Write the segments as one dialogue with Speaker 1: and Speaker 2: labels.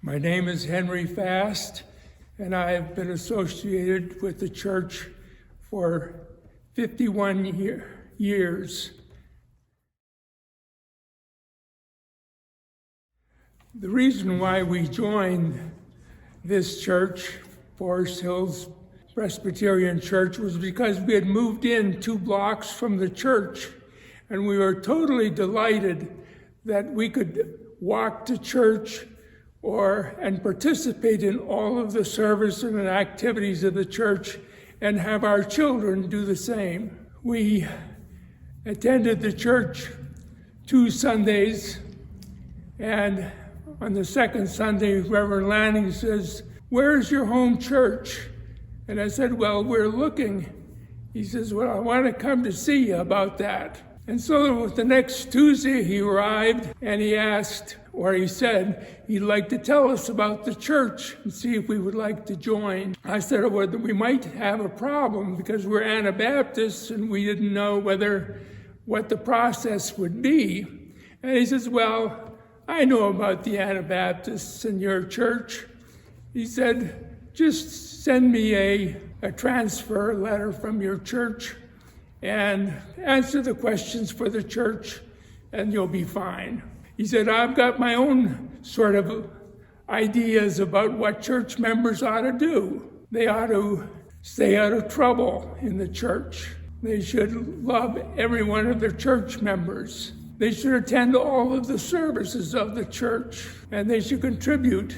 Speaker 1: My name is Henry Fast, and I have been associated with the church for 51 years. The reason why we joined this church, Forest Hills Presbyterian Church, was because we had moved in 2 blocks from the church, and we were totally delighted that we could walk to church and participate in all of the service and activities of the church and have our children do the same. We attended the church 2 Sundays, and on the second Sunday, Reverend Lanning says, "Where's your home church?" And I said, "Well, we're looking." He says, "Well, I want to come to see you about that." And so the next Tuesday he arrived and he said he'd like to tell us about the church and see if we would like to join. I said, well, we might have a problem because we're Anabaptists and we didn't know what the process would be. And he says, "Well, I know about the Anabaptists in your church." He said, "Just send me a transfer letter from your church and answer the questions for the church and you'll be fine." He said, "I've got my own sort of ideas about what church members ought to do. They ought to stay out of trouble in the church. They should love every one of their church members. They should attend all of the services of the church, and they should contribute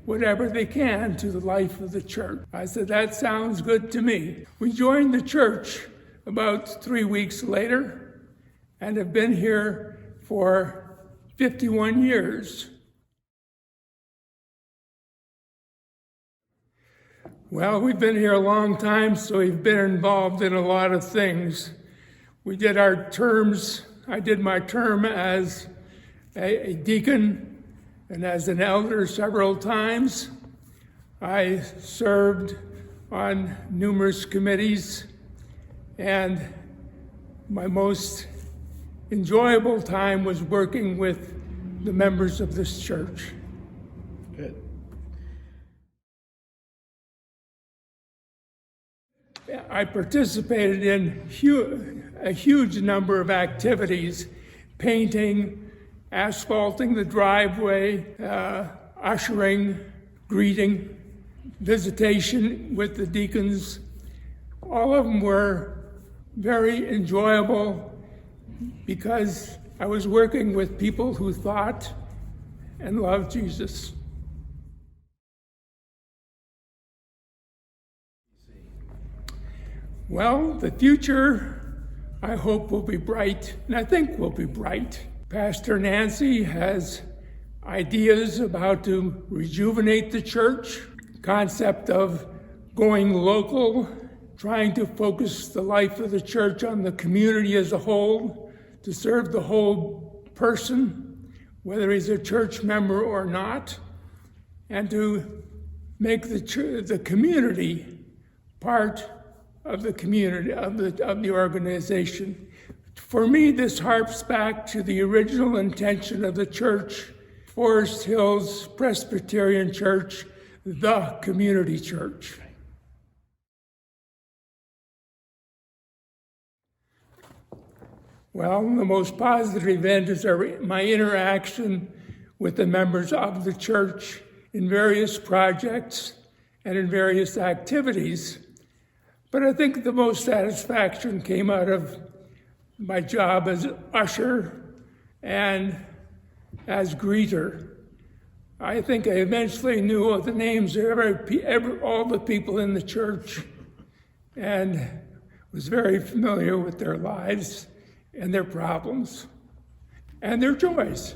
Speaker 1: whatever they can to the life of the church." I said, "That sounds good to me." We joined the church about 3 weeks later and have been here for 51 years. Well, we've been here a long time, so we've been involved in a lot of things. We did our terms. I did my term as a deacon and as an elder several times. I served on numerous committees, and my most enjoyable time was working with the members of this church.
Speaker 2: Good.
Speaker 1: I participated in a huge number of activities: painting, asphalting the driveway, ushering, greeting, visitation with the deacons. All of them were very enjoyable because I was working with people who thought and loved Jesus. Well, the future, I hope, will be bright, and I think will be bright. Pastor Nancy has ideas about how to rejuvenate the church, concept of going local, trying to focus the life of the church on the community as a whole, to serve the whole person, whether he's a church member or not, and to make the community part of the community, of the organization. For me, this harps back to the original intention of the church, Forest Hills Presbyterian Church, the community church. Well, the most positive event is my interaction with the members of the church in various projects and in various activities. But I think the most satisfaction came out of my job as usher and as greeter. I think I eventually knew all the names of all the people in the church and was very familiar with their lives and their problems and their joys.